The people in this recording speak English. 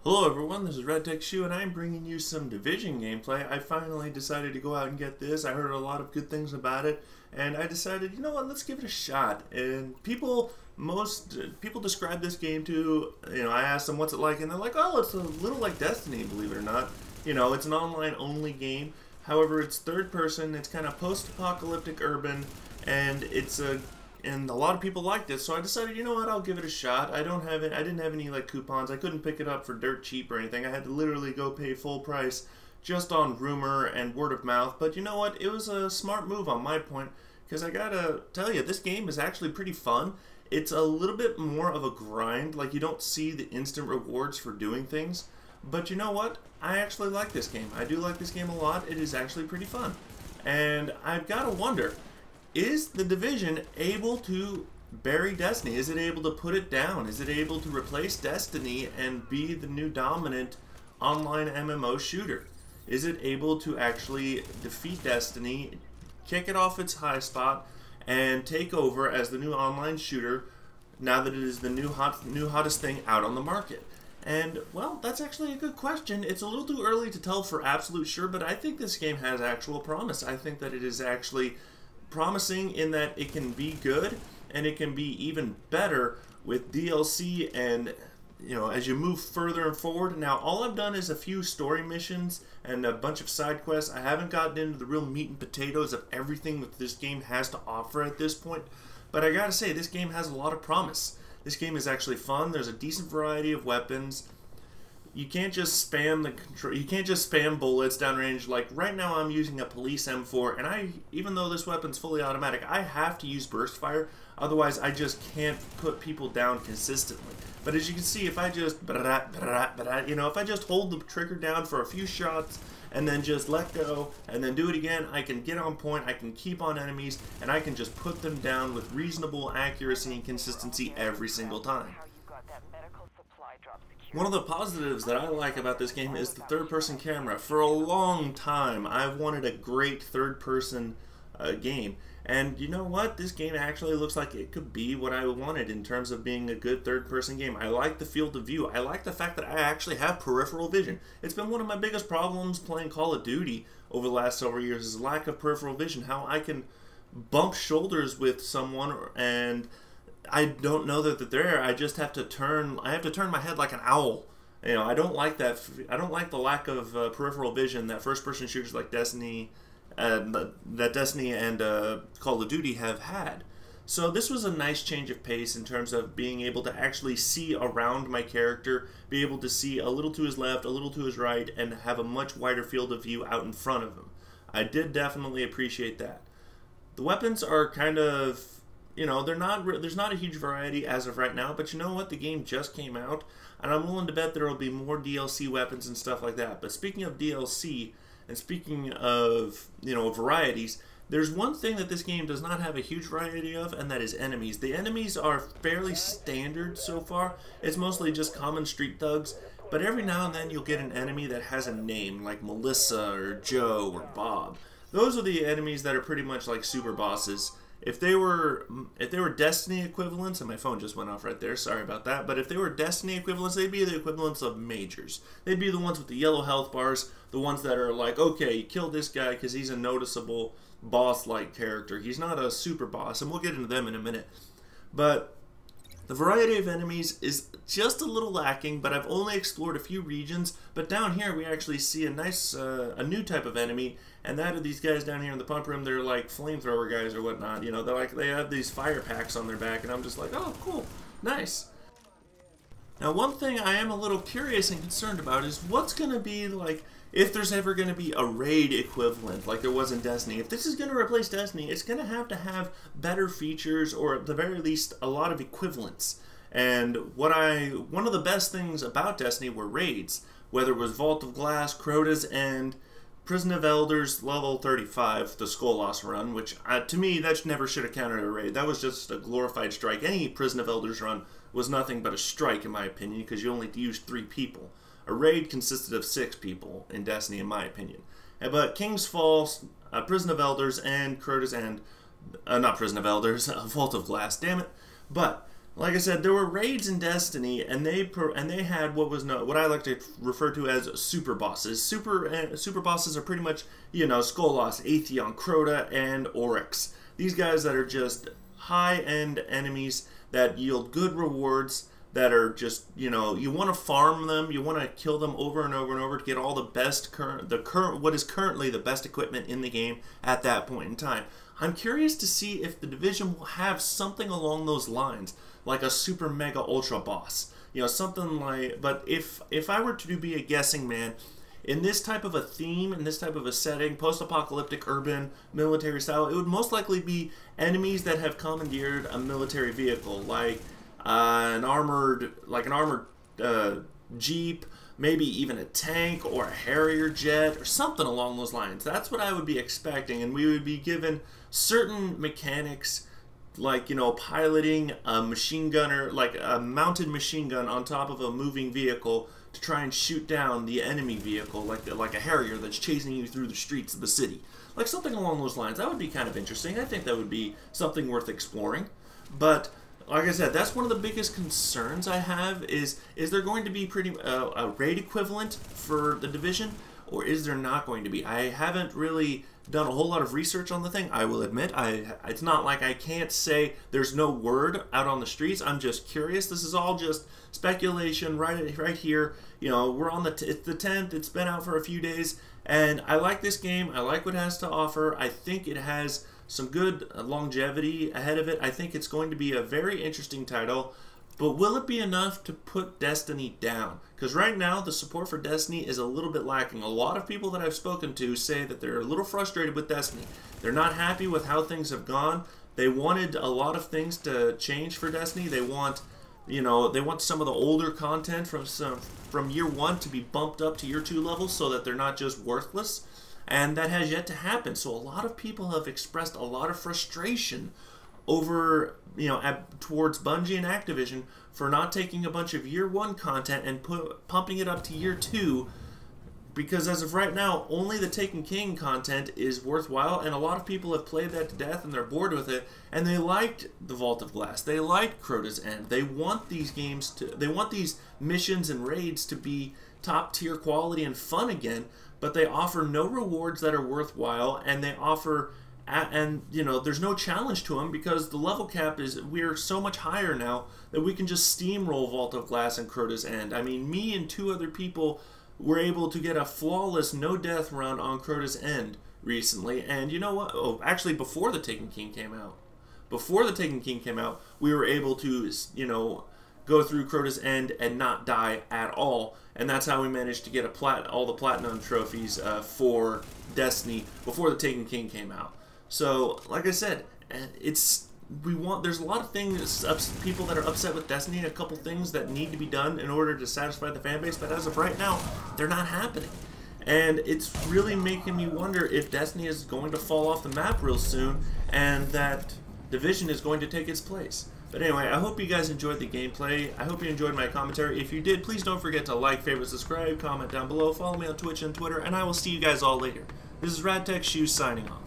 Hello everyone, this is RedTechShoe and I'm bringing you some Division gameplay. I finally decided to go out and get this. I heard a lot of good things about it and I decided, you know what, let's give it a shot. And most people describe this game to, I asked them what's it like and they're like, oh, it's a little like Destiny, believe it or not. It's an online only game. However, it's third person, it's kind of post-apocalyptic urban, and and a lot of people liked it, so I decided, you know what, I'll give it a shot. I didn't have any like coupons. I couldn't pick it up for dirt cheap or anything. I had to literally go pay full price just on rumor and word of mouth. But you know what, it was a smart move on my point, because I gotta tell you, this game is actually pretty fun. It's a little bit more of a grind, like you don't see the instant rewards for doing things. But you know what, I actually like this game. I do like this game a lot. It is actually pretty fun. And I've gotta wonder, is the Division able to bury Destiny? Is it able to put it down? Is it able to replace Destiny and be the new dominant online MMO shooter? Is it able to actually defeat Destiny, kick it off its high spot, and take over as the new online shooter now that it is the new hottest thing out on the market? And, well, that's actually a good question. It's a little too early to tell for absolute sure, but I think this game has actual promise. I think that it is actually promising in that it can be good and it can be even better with DLC and as you move further and forward. Now all I've done is a few story missions and a bunch of side quests. I haven't gotten into the real meat and potatoes of everything that this game has to offer at this point, but I gotta say, this game has a lot of promise. This game is actually fun. There's a decent variety of weapons. You can't just spam you can't just spam bullets downrange. Like right now I'm using a police M4 and even though this weapon's fully automatic, I have to use burst fire, otherwise I just can't put people down consistently. But as you can see, if I just if I just hold the trigger down for a few shots and then just let go and then do it again, I can get on point, I can keep on enemies, and I can just put them down with reasonable accuracy and consistency every single time. One of the positives that I like about this game is the third-person camera. For a long time, I've wanted a great third-person game. And you know what? This game actually looks like it could be what I wanted in terms of being a good third-person game. I like the field of view. I like the fact that I actually have peripheral vision. It's been one of my biggest problems playing Call of Duty over the last several years is lack of peripheral vision. How I can bump shoulders with someone and I don't know that they're there. I just have to turn. I have to turn my head like an owl. I don't like that. I don't like the lack of peripheral vision that first-person shooters like Destiny, that Destiny and Call of Duty have had. So this was a nice change of pace in terms of being able to actually see around my character, be able to see a little to his left, a little to his right, and have a much wider field of view out in front of him. I did definitely appreciate that. The weapons are kind of, there's not a huge variety as of right now, but you know what? The game just came out, and I'm willing to bet there will be more DLC weapons and stuff like that. But speaking of DLC, and speaking of, varieties, there's one thing that this game does not have a huge variety of, and that is enemies. The enemies are fairly standard so far. It's mostly just common street thugs, but every now and then you'll get an enemy that has a name, like Melissa or Joe or Bob. Those are the enemies that are pretty much like super bosses. If they were Destiny equivalents, and my phone just went off right there, sorry about that, but if they were Destiny equivalents, they'd be the equivalents of majors. They'd be the ones with the yellow health bars, the ones that are like, okay, you kill this guy because he's a noticeable boss-like character. He's not a super boss, and we'll get into them in a minute. But the variety of enemies is just a little lacking, but I've only explored a few regions. But down here we actually see a nice, a new type of enemy, and that are these guys down here in the pump room. They're like flamethrower guys or whatnot. They have these fire packs on their back, and I'm just like, oh, cool, nice. Now, one thing I am a little curious and concerned about is what's going to be like if there's ever going to be a raid equivalent like there was in Destiny. If this is going to replace Destiny, it's going to have better features, or at the very least a lot of equivalents. And one of the best things about Destiny were raids, whether it was Vault of Glass, Crota's End, Prison of Elders level 35, the Skolas run, which to me that never should have counted a raid. That was just a glorified strike. Any Prison of Elders run was nothing but a strike in my opinion, because you only used 3 people. A raid consisted of 6 people in Destiny, in my opinion. But King's Fall, Prison of Elders, and Crota's End, not Prison of Elders, Vault of Glass, damn it. But like I said, there were raids in Destiny, and they had what I like to refer to as super bosses. Super bosses are pretty much, you know, Skolas, Atheon, Crota, and Oryx. These guys that are just high-end enemies that yield good rewards, that are just, you know, you want to farm them, you want to kill them over and over and over to get all the best what is currently the best equipment in the game at that point in time. I'm curious to see if the Division will have something along those lines, like a super mega ultra boss, you know, something like. But if I were to be a guessing man, in this type of a theme, in this type of a setting, post-apocalyptic, urban, military style, it would most likely be enemies that have commandeered a military vehicle, like an armored Jeep, maybe even a tank or a Harrier jet or something along those lines. That's what I would be expecting, and we would be given certain mechanics, like, you know, piloting a machine gunner, like a mounted machine gun on top of a moving vehicle to try and shoot down the enemy vehicle, like a Harrier that's chasing you through the streets of the city. Like something along those lines. That would be kind of interesting. I think that would be something worth exploring. But like I said, that's one of the biggest concerns I have is there going to be a raid equivalent for the Division, or is there not going to be? I haven't really done a whole lot of research on the thing, I will admit. It's not like I can't say there's no word out on the streets. I'm just curious. This is all just speculation right here. You know, we're on it's the 10th. It's been out for a few days, and I like this game. I like what it has to offer. I think it has some good longevity ahead of it. I think it's going to be a very interesting title, but will it be enough to put Destiny down? Because right now, the support for Destiny is a little bit lacking. A lot of people that I've spoken to say that they're a little frustrated with Destiny. They're not happy with how things have gone. They wanted a lot of things to change for Destiny. They want, you know, they want some of the older content from year 1 to be bumped up to year 2 levels so that they're not just worthless. And that has yet to happen. So a lot of people have expressed a lot of frustration over, you know, towards Bungie and Activision for not taking a bunch of year 1 content and pumping it up to year 2, because as of right now, only the Taken King content is worthwhile, and a lot of people have played that to death and they're bored with it, and they liked the Vault of Glass, they liked Crota's End, they want these missions and raids to be top tier quality and fun again, but they offer no rewards that are worthwhile, and they offer, and you know, there's no challenge to them because the level cap we're so much higher now that we can just steamroll Vault of Glass and Crota's End. I mean, me and 2 other people were able to get a flawless no-death run on Crota's End recently, and you know what? Oh, actually, before the Taken King came out. Before the Taken King came out, we were able to, you know, go through Crota's End and not die at all, and that's how we managed to get all the platinum trophies for Destiny before the Taken King came out. So, like I said, there's a lot of things, people that are upset with Destiny, and a couple things that need to be done in order to satisfy the fanbase, but as of right now, they're not happening. And it's really making me wonder if Destiny is going to fall off the map real soon, and that Division is going to take its place. But anyway, I hope you guys enjoyed the gameplay. I hope you enjoyed my commentary. If you did, please don't forget to like, favorite, subscribe, comment down below, follow me on Twitch and Twitter, and I will see you guys all later. This is RadTech Shoes signing off.